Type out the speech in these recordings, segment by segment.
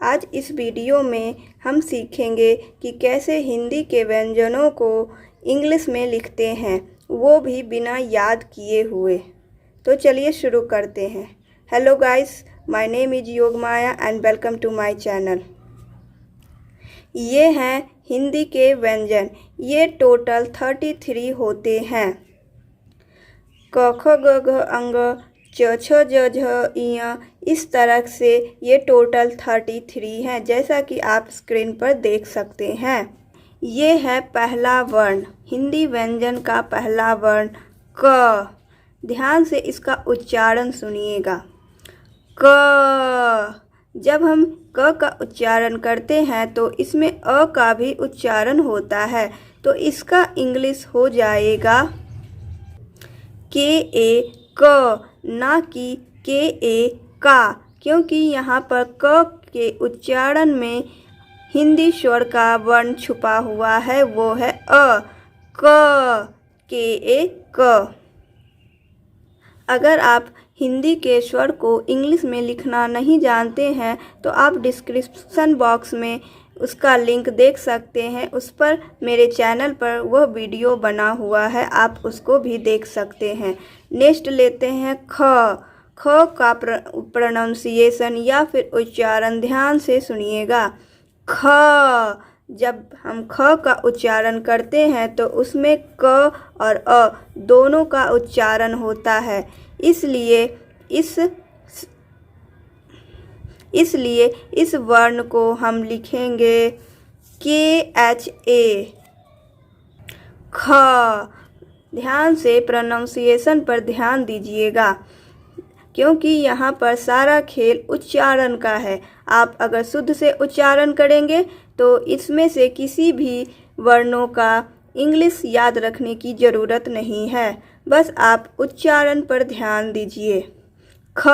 आज इस वीडियो में हम सीखेंगे कि कैसे हिंदी के व्यंजनों को इंग्लिश में लिखते हैं, वो भी बिना याद किए हुए। तो चलिए शुरू करते हैं। Hello guys, my name is Yogmaya and welcome to my channel. ये हैं हिंदी के व्यंजन। ये टोटल 33 होते हैं। क ख ग घ अंग च छ ज झ इय, इस तरह से ये टोटल 33 हैं, जैसा कि आप स्क्रीन पर देख सकते हैं। ये है पहला वर्ण, हिंदी व्यंजन का पहला वर्ण क। ध्यान से इसका उच्चारण सुनिएगा। क। जब हम क का उच्चारण करते हैं तो इसमें अ का भी उच्चारण होता है, तो इसका इंग्लिश हो जाएगा के ए क, ना कि के ए का, क्योंकि यहाँ पर क के उच्चारण में हिंदी स्वर का वर्ण छुपा हुआ है, वो है अ। क, के ए क। अगर आप हिंदी के स्वर को इंग्लिश में लिखना नहीं जानते हैं तो आप डिस्क्रिप्शन बॉक्स में उसका लिंक देख सकते हैं। उस पर मेरे चैनल पर वह वीडियो बना हुआ है, आप उसको भी देख सकते हैं। नेक्स्ट लेते हैं ख। ख का प्रोनाउंसिएशन या फिर उच्चारण ध्यान से सुनिएगा। ख। जब हम ख का उच्चारण करते हैं तो उसमें क और अ दोनों का उच्चारण होता है, इसलिए इस वर्ण को हम लिखेंगे के एच ए, ख। ध्यान से प्रोनाउंसिएशन पर ध्यान दीजिएगा, क्योंकि यहाँ पर सारा खेल उच्चारण का है। आप अगर शुद्ध से उच्चारण करेंगे तो इसमें से किसी भी वर्णों का इंग्लिश याद रखने की ज़रूरत नहीं है, बस आप उच्चारण पर ध्यान दीजिए। ख।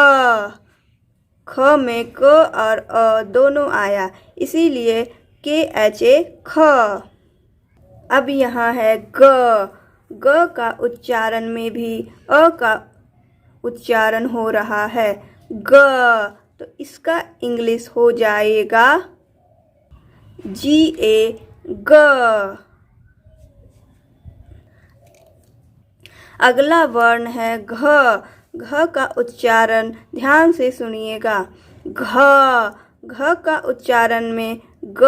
ख में क और अ दोनों आया, इसीलिए के एच ए ख। अब यहाँ है ग। ग का उच्चारण में भी अ का उच्चारण हो रहा है, ग, तो इसका इंग्लिश हो जाएगा जी ए ग। अगला वर्ण है घ। घ का उच्चारण ध्यान से सुनिएगा। घ। घ का उच्चारण में ग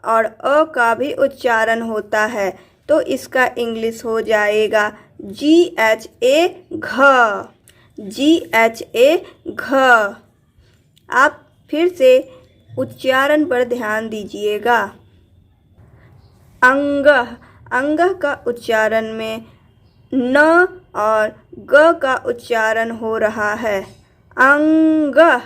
और अ का भी उच्चारण होता है, तो इसका इंग्लिश हो जाएगा जी एच ए घ। जी एच ए घ। आप फिर से उच्चारण पर ध्यान दीजिएगा। अंगः। अंगः का उच्चारण में न और ग का उच्चारण हो रहा है, अंगः,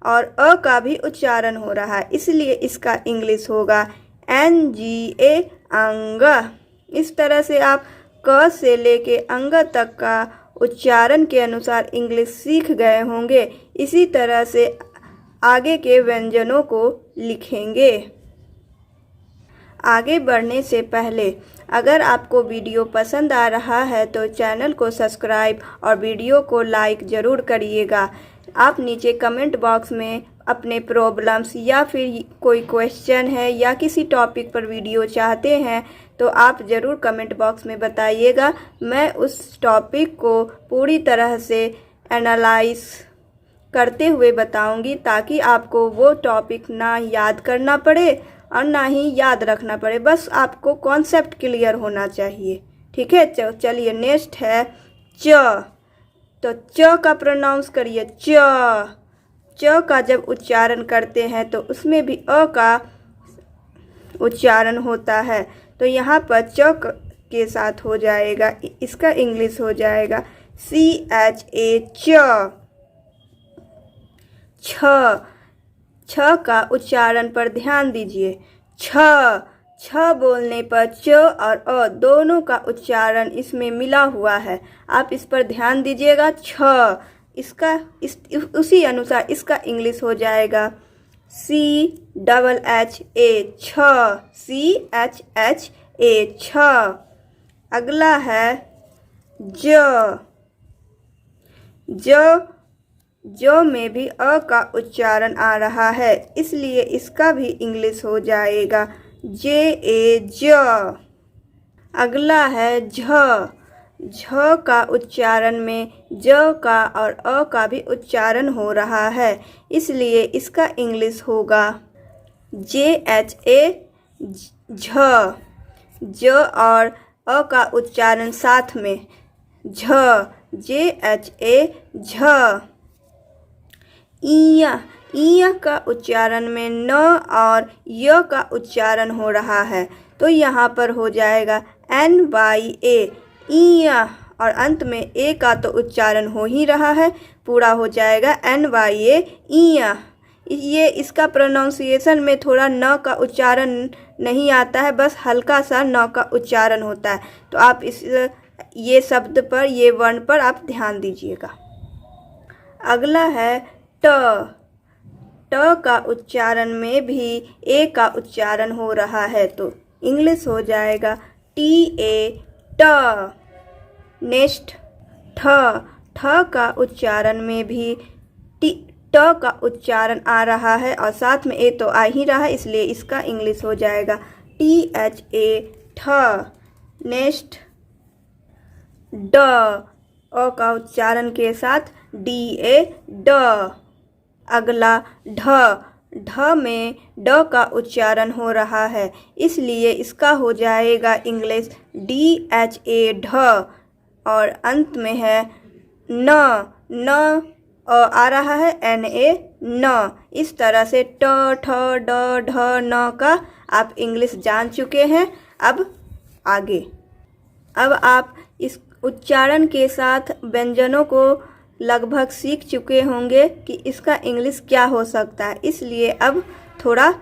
और अ का भी उच्चारण हो रहा है, इसलिए इसका इंग्लिश होगा एन जी ए अंगः। इस तरह से आप क से लेके अंग तक का उच्चारण के अनुसार इंग्लिश सीख गए होंगे। इसी तरह से आगे के व्यंजनों को लिखेंगे। आगे बढ़ने से पहले अगर आपको वीडियो पसंद आ रहा है तो चैनल को सब्सक्राइब और वीडियो को लाइक ज़रूर करिएगा। आप नीचे कमेंट बॉक्स में अपने प्रॉब्लम्स या फिर कोई क्वेश्चन है या किसी टॉपिक पर वीडियो चाहते हैं तो आप ज़रूर कमेंट बॉक्स में बताइएगा। मैं उस टॉपिक को पूरी तरह से एनालाइज करते हुए बताऊंगी, ताकि आपको वो टॉपिक ना याद करना पड़े और ना ही याद रखना पड़े, बस आपको कॉन्सेप्ट क्लियर होना चाहिए। ठीक है, चलिए नेक्स्ट है च। तो च का प्रोनाउंस करिए च। च का जब उच्चारण करते हैं तो उसमें भी अ का उच्चारण होता है, तो यहाँ पर च के साथ हो जाएगा, इसका इंग्लिश हो जाएगा सी एच ए च। छ। छ का उच्चारण पर ध्यान दीजिए। छ। छ बोलने पर च और अ दोनों का उच्चारण इसमें मिला हुआ है, आप इस पर ध्यान दीजिएगा। छ, इसका उसी अनुसार इसका इंग्लिश हो जाएगा सी डबल एच ए छ, सी एच एच ए छ। अगला है ज। ज जो में भी अ का उच्चारण आ रहा है, इसलिए इसका भी इंग्लिश हो जाएगा जे ए ज। अगला है झ। झ का उच्चारण में ज का और अ का भी उच्चारण हो रहा है, इसलिए इसका इंग्लिश होगा जे एच ए झ। ज और अ का उच्चारण साथ में झ, जे एच ए झ। इया। इया का उच्चारण में न और य का उच्चारण हो रहा है, तो यहाँ पर हो जाएगा एन बाई ए इया, और अंत में ए का तो उच्चारण हो ही रहा है, पूरा हो जाएगा एन बाई ए इया। ये इसका प्रोनाउंसिएशन में थोड़ा न का उच्चारण नहीं आता है, बस हल्का सा न का उच्चारण होता है, तो आप ये शब्द पर, ये वर्ण पर आप ध्यान दीजिएगा। अगला है ट। ट का उच्चारण में भी ए का उच्चारण हो रहा है, तो इंग्लिश हो जाएगा टी ए ट। नेक्स्ट ठ। ठ का उच्चारण में भी ट का उच्चारण आ रहा है और साथ में ए तो आ ही रहा है, इसलिए इसका इंग्लिश हो जाएगा टी एच ए ठ। नेक्स्ट ड। अ का उच्चारण के साथ डी ए ड। अगला ढ। ढ में ड का उच्चारण हो रहा है, इसलिए इसका हो जाएगा इंग्लिश डी एच ए ढ, और अंत में है न। न आ रहा है एन ए न। इस तरह से ट ठ ड ढ न का आप इंग्लिश जान चुके हैं। अब आगे, अब आप इस उच्चारण के साथ व्यंजनों को लगभग सीख चुके होंगे कि इसका इंग्लिश क्या हो सकता है, इसलिए अब थोड़ा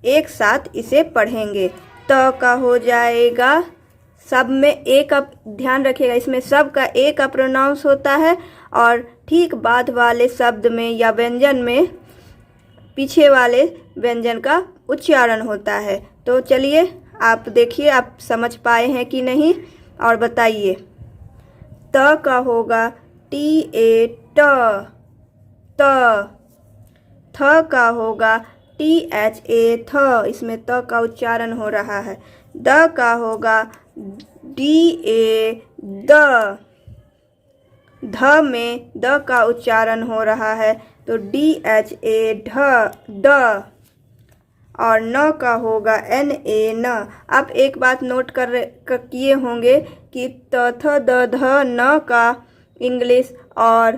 एक साथ इसे पढ़ेंगे। त का हो जाएगा, सब में ए का ध्यान रखिएगा, इसमें सब का ए का प्रोनाउंस होता है, और ठीक बाद वाले शब्द में या व्यंजन में पीछे वाले व्यंजन का उच्चारण होता है। तो चलिए आप देखिए, आप समझ पाए हैं कि नहीं, और बताइए। त का होगा टी ए ट, त। थ का होगा टी एच ए थ, इसमें त का उच्चारण हो रहा है। द का होगा डी ए द। ध में द का उच्चारण हो रहा है, तो डी एच ए ढ ड। और न का होगा एन ए न। आप एक बात नोट किए होंगे कि त थ द ध न का इंग्लिश और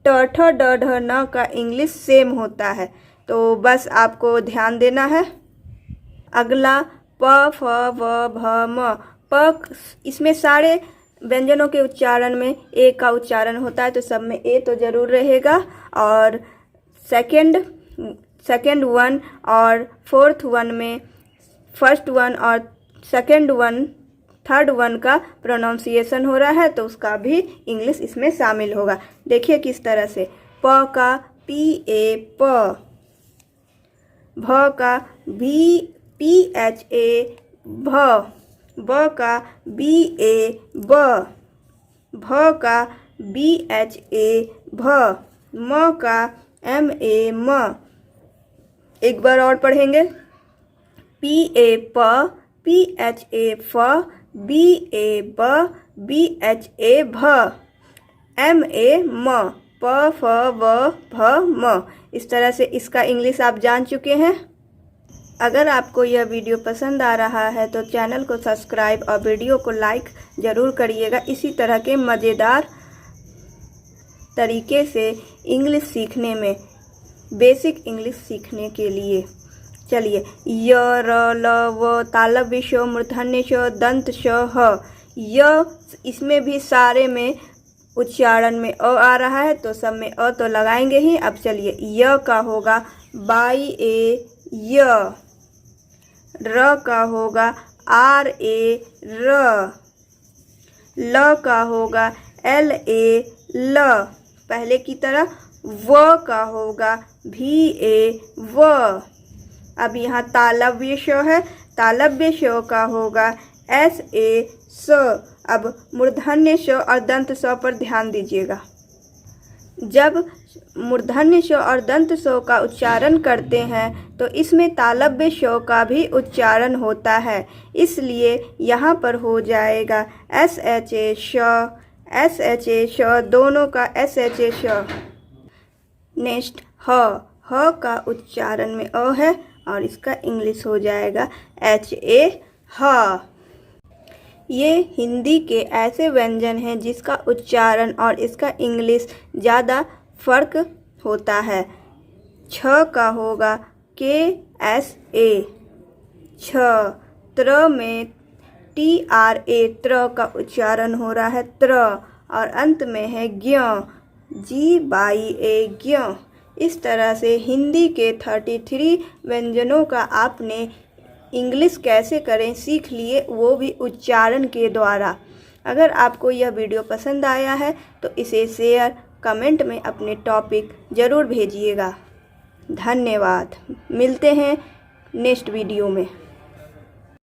ट ठ ड ढ न का इंग्लिश सेम होता है, तो बस आपको ध्यान देना है। अगला प फ व भ म। प, इसमें सारे व्यंजनों के उच्चारण में ए का उच्चारण होता है, तो सब में ए तो ज़रूर रहेगा, और सेकंड वन और फोर्थ वन में फर्स्ट वन और सेकंड वन थर्ड वन का प्रोनाउंसिएशन हो रहा है, तो उसका भी इंग्लिश इसमें शामिल होगा। देखिए किस तरह से। प का पी ए प। भ का भी पी एच ए भ। ब का बी ए ब। भ का बी एच ए भ। म का एम ए म। एक बार और पढ़ेंगे। पी ए प, पी एच ए फ, बी ए ब, बी एच ए भ, एम ए म, प फ व भ म। इस तरह से इसका इंग्लिश आप जान चुके हैं। अगर आपको यह वीडियो पसंद आ रहा है तो चैनल को सब्सक्राइब और वीडियो को लाइक ज़रूर करिएगा, इसी तरह के मज़ेदार तरीके से इंग्लिश सीखने में, बेसिक इंग्लिश सीखने के लिए। चलिए, य र ल व तालव्य श मूर्धन्य श दंत श ह। य, इसमें भी सारे में उच्चारण में अ आ रहा है, तो सब में अ तो लगाएंगे ही। अब चलिए, य का होगा बाई ए य। र का होगा आर ए र। ल का होगा एल ए ल, पहले की तरह। व का होगा भी ए व। अब यहाँ तालव्य श है, तालव्य श का होगा एस ए स। अब मूर्धन्य श और दंत स पर ध्यान दीजिएगा। जब मूर्धन्य श और दंत स का उच्चारण करते हैं तो इसमें तालव्य श का भी उच्चारण होता है, इसलिए यहाँ पर हो जाएगा SHA श, SHA श, दोनों का SHA श। नेक्स्ट ह का उच्चारण में अ है और इसका इंग्लिश हो जाएगा HA ह। ये हिंदी के ऐसे व्यंजन हैं जिसका उच्चारण और इसका इंग्लिश ज़्यादा फर्क होता है। छ का होगा KSA छ। त्र में TRA त्र का उच्चारण हो रहा है त्र, और अंत में है ज्ञ GYA ज्ञ। इस तरह से हिंदी के 33 व्यंजनों का आपने इंग्लिश कैसे करें सीख लिए, वो भी उच्चारण के द्वारा। अगर आपको यह वीडियो पसंद आया है तो इसे शेयर, कमेंट में अपने टॉपिक ज़रूर भेजिएगा। धन्यवाद। मिलते हैं नेक्स्ट वीडियो में।